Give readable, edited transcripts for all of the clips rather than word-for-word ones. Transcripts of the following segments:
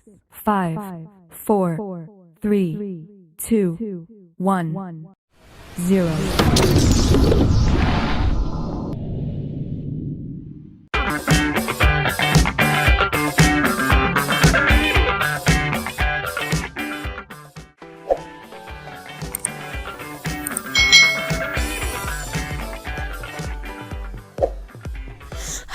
5, 4, 3, 2, 1, 0.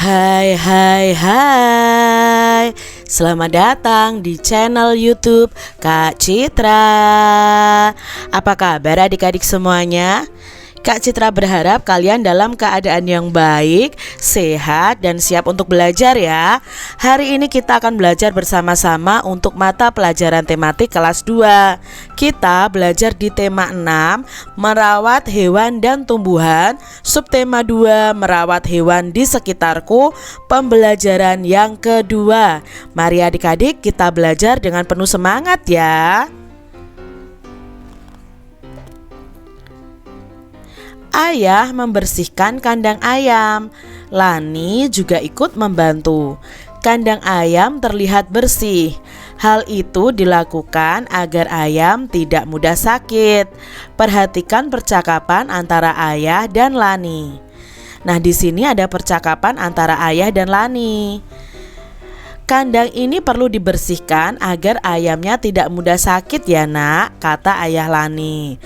Hai hai hai, selamat datang di channel YouTube Kak Citra. Apa kabar adik-adik semuanya? Kak Citra berharap kalian dalam keadaan yang baik, sehat, dan siap untuk belajar ya. Hari ini kita akan belajar bersama-sama untuk mata pelajaran tematik kelas 2. Kita belajar di tema 6, merawat hewan dan tumbuhan. Subtema 2, merawat hewan di sekitarku, pembelajaran yang kedua. Mari adik-adik kita belajar dengan penuh semangat ya. Ayah membersihkan kandang ayam. Lani juga ikut membantu. Kandang ayam terlihat bersih. Hal itu dilakukan agar ayam tidak mudah sakit. Perhatikan percakapan antara ayah dan Lani. Nah, di sini ada percakapan antara ayah dan Lani. Kandang ini perlu dibersihkan agar ayamnya tidak mudah sakit ya nak, kata ayah Lani.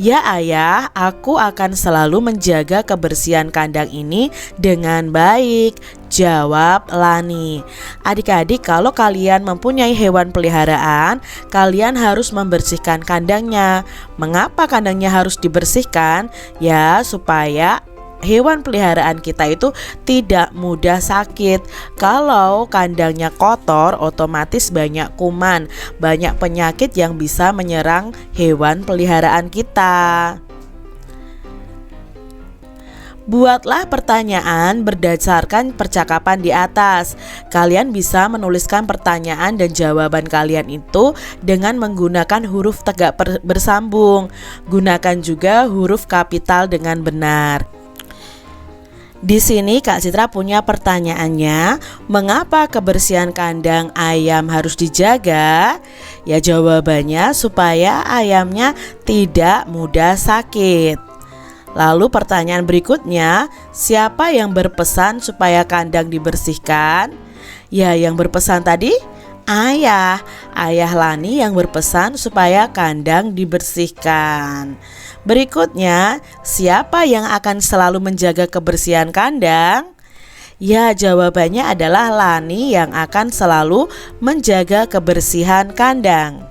Ya ayah, aku akan selalu menjaga kebersihan kandang ini dengan baik, jawab Lani. Adik-adik, kalau kalian mempunyai hewan peliharaan, kalian harus membersihkan kandangnya. Mengapa kandangnya harus dibersihkan? Ya, supaya hewan peliharaan kita itu tidak mudah sakit. Kalau kandangnya kotor, otomatis banyak kuman, banyak penyakit yang bisa menyerang hewan peliharaan kita. Buatlah pertanyaan berdasarkan percakapan di atas. Kalian bisa menuliskan pertanyaan dan jawaban kalian itu dengan menggunakan huruf tegak bersambung. Gunakan juga huruf kapital dengan benar. Di sini Kak Citra punya pertanyaannya, mengapa kebersihan kandang ayam harus dijaga? Ya jawabannya supaya ayamnya tidak mudah sakit. Lalu pertanyaan berikutnya, siapa yang berpesan supaya kandang dibersihkan? Ya yang berpesan tadi ayah Lani yang berpesan supaya kandang dibersihkan. Berikutnya, siapa yang akan selalu menjaga kebersihan kandang? Ya, jawabannya adalah Lani yang akan selalu menjaga kebersihan kandang.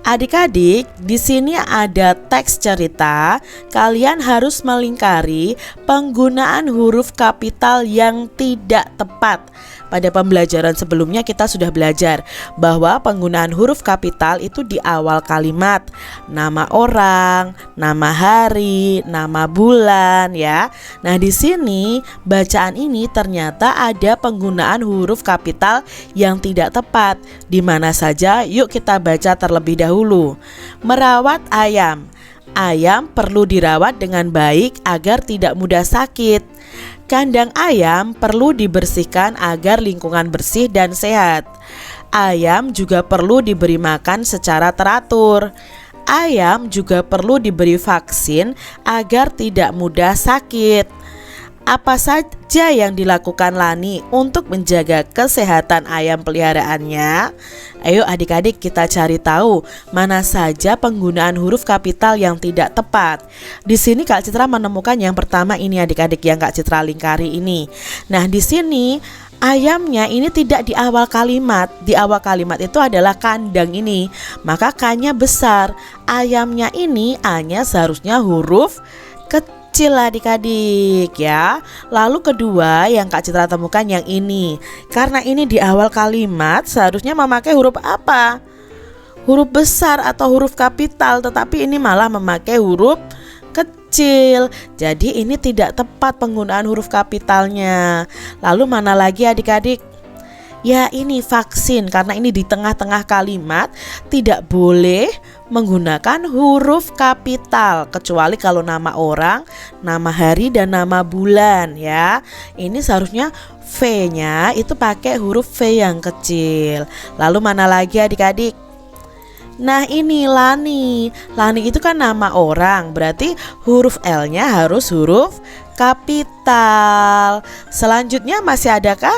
Adik-adik, di sini ada teks cerita. Kalian harus melingkari penggunaan huruf kapital yang tidak tepat. Pada pembelajaran sebelumnya kita sudah belajar bahwa penggunaan huruf kapital itu di awal kalimat. Nama orang, nama hari, nama bulan ya. Nah, di sini bacaan ini ternyata ada penggunaan huruf kapital yang tidak tepat. Di mana saja? Yuk kita baca terlebih dahulu. Merawat ayam. Ayam perlu dirawat dengan baik agar tidak mudah sakit. Kandang ayam perlu dibersihkan agar lingkungan bersih dan sehat. Ayam juga perlu diberi makan secara teratur. Ayam juga perlu diberi vaksin agar tidak mudah sakit. Apa saja yang dilakukan Lani untuk menjaga kesehatan ayam peliharaannya? Ayo adik-adik kita cari tahu mana saja penggunaan huruf kapital yang tidak tepat. Di sini Kak Citra menemukan yang pertama ini adik-adik yang Kak Citra lingkari ini. Nah, di sini ayamnya ini tidak di awal kalimat. Di awal kalimat itu adalah kandang ini. Maka K-nya besar. Ayamnya ini A-nya seharusnya huruf kecil adik-adik ya. Lalu kedua yang Kak Citra temukan yang ini. Karena ini di awal kalimat seharusnya memakai huruf apa? Huruf besar atau huruf kapital, tetapi ini malah memakai huruf kecil. Jadi ini tidak tepat penggunaan huruf kapitalnya. Lalu mana lagi adik-adik? Ya ini vaksin, karena ini di tengah-tengah kalimat tidak boleh menggunakan huruf kapital kecuali kalau nama orang, nama hari dan nama bulan ya. Ini seharusnya V-nya itu pakai huruf V yang kecil. Lalu mana lagi adik-adik? Nah ini Lani. Lani itu kan nama orang, berarti huruf L-nya harus huruf kapital. Selanjutnya masih adakah?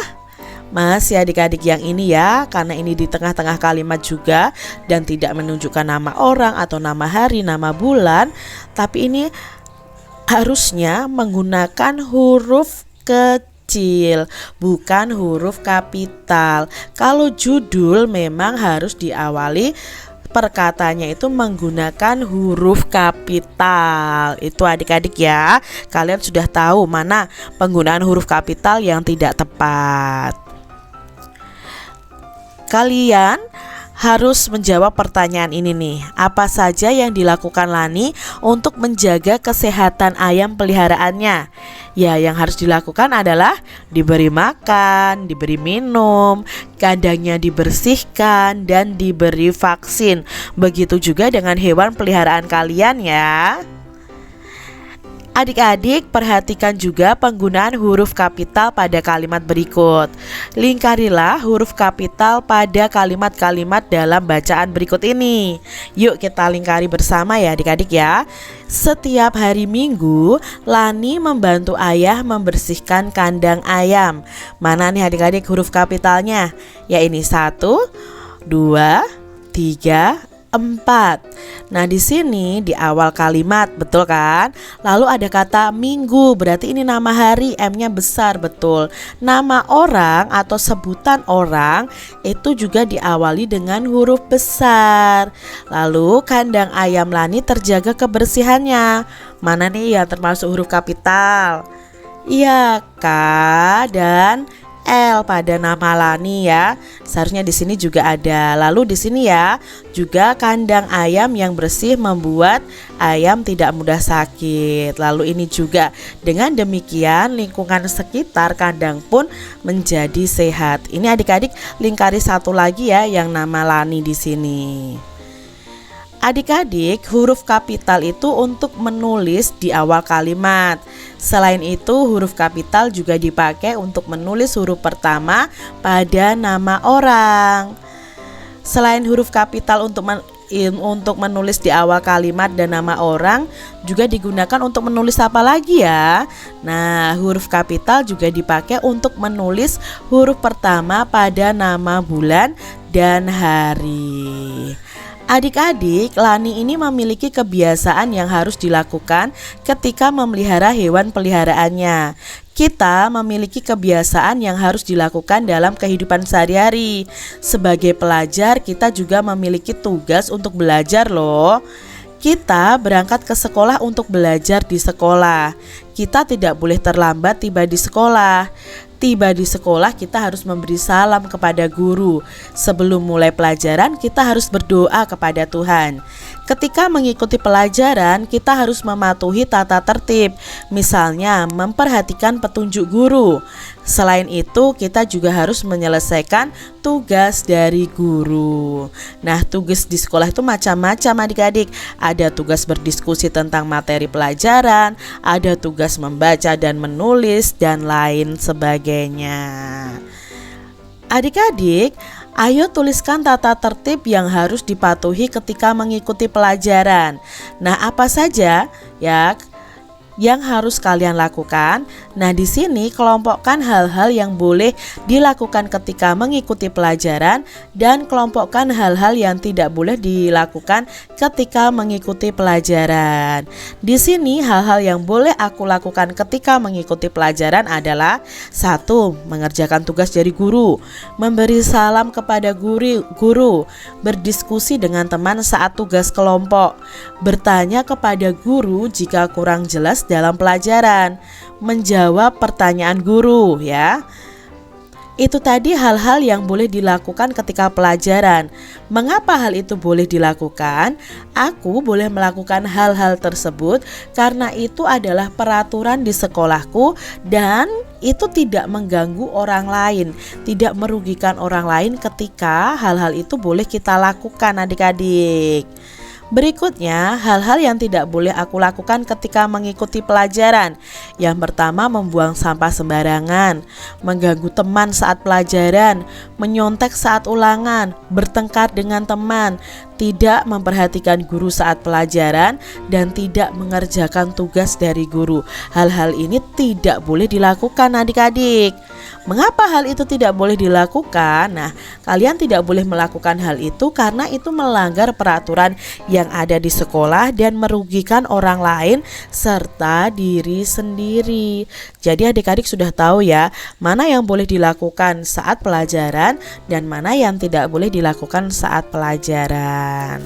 Masih adik-adik yang ini ya, karena ini di tengah-tengah kalimat juga dan tidak menunjukkan nama orang atau nama hari, nama bulan, tapi ini harusnya menggunakan huruf kecil, bukan huruf kapital. Kalau judul memang harus diawali perkataannya itu menggunakan huruf kapital. Itu adik-adik ya, kalian sudah tahu mana penggunaan huruf kapital yang tidak tepat. Kalian harus menjawab pertanyaan ini nih. Apa saja yang dilakukan Lani untuk menjaga kesehatan ayam peliharaannya? Ya, yang harus dilakukan adalah diberi makan, diberi minum, kandangnya dibersihkan, dan diberi vaksin. Begitu juga dengan hewan peliharaan kalian ya. Adik-adik, perhatikan juga penggunaan huruf kapital pada kalimat berikut. Lingkarilah huruf kapital pada kalimat-kalimat dalam bacaan berikut ini. Yuk kita lingkari bersama ya adik-adik ya. Setiap hari Minggu, Lani membantu ayah membersihkan kandang ayam. Mana nih adik-adik huruf kapitalnya? Ya ini 1, 2, 3, 4. Nah di sini di awal kalimat, betul kan? Lalu ada kata minggu, berarti ini nama hari, M-nya besar, betul. Nama orang atau sebutan orang itu juga diawali dengan huruf besar. Lalu kandang ayam Lani terjaga kebersihannya. Mana nih yang termasuk huruf kapital? Iya, K dan L pada nama Lani ya. Seharusnya di sini juga ada. Lalu di sini ya, juga kandang ayam yang bersih membuat ayam tidak mudah sakit. Lalu ini juga dengan demikian lingkungan sekitar kandang pun menjadi sehat. Ini adik-adik lingkari satu lagi ya yang nama Lani di sini. Adik-adik, huruf kapital itu untuk menulis di awal kalimat. Selain itu, huruf kapital juga dipakai untuk menulis huruf pertama pada nama orang. Selain huruf kapital untuk menulis di awal kalimat dan nama orang, juga digunakan untuk menulis apa lagi ya? Nah, huruf kapital juga dipakai untuk menulis huruf pertama pada nama bulan dan hari. Adik-adik, Lani ini memiliki kebiasaan yang harus dilakukan ketika memelihara hewan peliharaannya. Kita memiliki kebiasaan yang harus dilakukan dalam kehidupan sehari-hari. Sebagai pelajar, kita juga memiliki tugas untuk belajar loh. Kita berangkat ke sekolah untuk belajar di sekolah. Kita tidak boleh terlambat tiba di sekolah. Tiba di sekolah kita harus memberi salam kepada guru. Sebelum mulai pelajaran kita harus berdoa kepada Tuhan. Ketika mengikuti pelajaran kita harus mematuhi tata tertib. Misalnya memperhatikan petunjuk guru. Selain itu kita juga harus menyelesaikan tugas dari guru. Nah, tugas di sekolah itu macam-macam adik-adik. Ada tugas berdiskusi tentang materi pelajaran, ada tugas membaca dan menulis, dan lain sebagainya. Adik-adik, ayo tuliskan tata tertib yang harus dipatuhi ketika mengikuti pelajaran. Nah, apa saja ya yang harus kalian lakukan? Nah, di sini kelompokkan hal-hal yang boleh dilakukan ketika mengikuti pelajaran dan kelompokkan hal-hal yang tidak boleh dilakukan ketika mengikuti pelajaran. Di sini hal-hal yang boleh aku lakukan ketika mengikuti pelajaran adalah 1. Mengerjakan tugas dari guru, memberi salam kepada guru, berdiskusi dengan teman saat tugas kelompok, bertanya kepada guru jika kurang jelas dalam pelajaran, menjawab pertanyaan guru ya. Itu tadi hal-hal yang boleh dilakukan ketika pelajaran. Mengapa hal itu boleh dilakukan? Aku boleh melakukan hal-hal tersebut karena itu adalah peraturan di sekolahku dan itu tidak mengganggu orang lain, tidak merugikan orang lain ketika hal-hal itu boleh kita lakukan adik-adik. Berikutnya, hal-hal yang tidak boleh aku lakukan ketika mengikuti pelajaran. Yang pertama, membuang sampah sembarangan, mengganggu teman saat pelajaran, menyontek saat ulangan, bertengkar dengan teman, tidak memperhatikan guru saat pelajaran, dan tidak mengerjakan tugas dari guru. Hal-hal ini tidak boleh dilakukan adik-adik. Mengapa hal itu tidak boleh dilakukan? Nah, kalian tidak boleh melakukan hal itu karena itu melanggar peraturan yang ada di sekolah dan merugikan orang lain serta diri sendiri. Jadi adik-adik sudah tahu ya, mana yang boleh dilakukan saat pelajaran dan mana yang tidak boleh dilakukan saat pelajaran.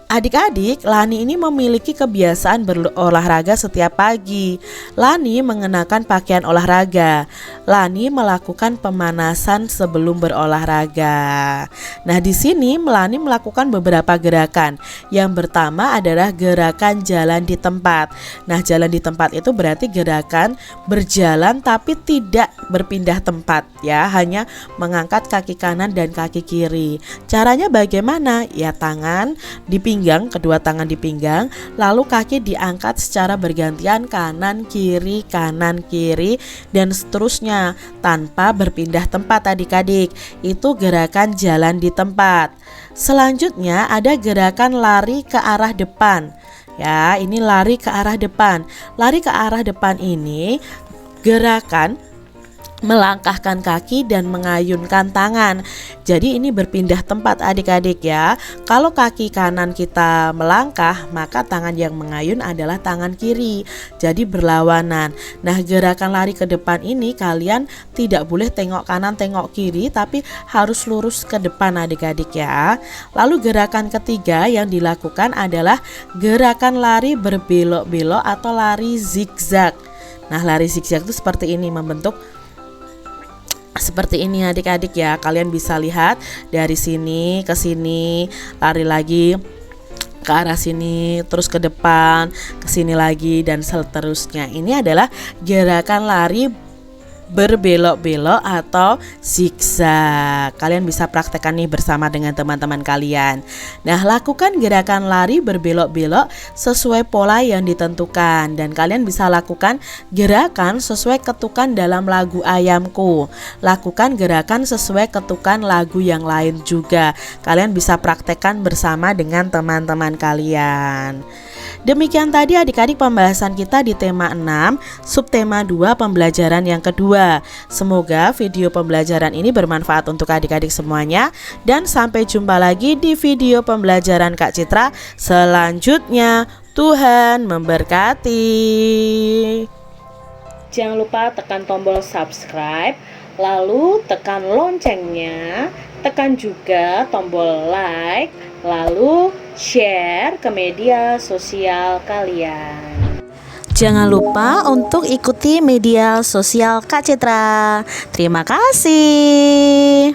Adik-adik, Lani ini memiliki kebiasaan berolahraga setiap pagi. Lani mengenakan pakaian olahraga. Lani melakukan pemanasan sebelum berolahraga. Nah, di sini Lani melakukan beberapa gerakan. Yang pertama adalah gerakan jalan di tempat. Nah, jalan di tempat itu berarti gerakan berjalan tapi tidak berpindah tempat ya, hanya mengangkat kaki kanan dan kaki kiri. Caranya bagaimana? Ya, tangan di pinggang, kedua tangan di pinggang, lalu kaki diangkat secara bergantian kanan kiri dan seterusnya tanpa berpindah tempat adik-adik. Itu gerakan jalan di tempat. Selanjutnya ada gerakan lari ke arah depan. Ya, ini lari ke arah depan. Lari ke arah depan ini gerakan melangkahkan kaki dan mengayunkan tangan. Jadi ini berpindah tempat adik-adik ya. Kalau kaki kanan kita melangkah, maka tangan yang mengayun adalah tangan kiri. Jadi berlawanan. Nah, gerakan lari ke depan ini kalian tidak boleh tengok kanan tengok kiri, tapi harus lurus ke depan adik-adik ya. Lalu gerakan ketiga yang dilakukan adalah gerakan lari berbelok-belok atau lari zigzag. Nah, lari zigzag itu seperti ini, membentuk seperti ini adik-adik ya. Kalian bisa lihat dari sini ke sini, lari lagi ke arah sini, terus ke depan, ke sini lagi dan seterusnya. Ini adalah gerakan lari berbelok-belok atau zigzag. Kalian bisa praktekkan nih bersama dengan teman-teman kalian. Nah, lakukan gerakan lari berbelok-belok sesuai pola yang ditentukan, dan kalian bisa lakukan gerakan sesuai ketukan dalam lagu Ayamku. Lakukan gerakan sesuai ketukan lagu yang lain juga. Kalian bisa praktekkan bersama dengan teman-teman kalian. Demikian tadi adik-adik pembahasan kita di tema 6, subtema 2 pembelajaran yang kedua. Semoga video pembelajaran ini bermanfaat untuk adik-adik semuanya, dan sampai jumpa lagi di video pembelajaran Kak Citra selanjutnya. Tuhan memberkati. Jangan lupa tekan tombol subscribe, lalu tekan loncengnya, tekan juga tombol like, lalu share ke media sosial kalian. Jangan lupa untuk ikuti media sosial Kak Citra. Terima kasih.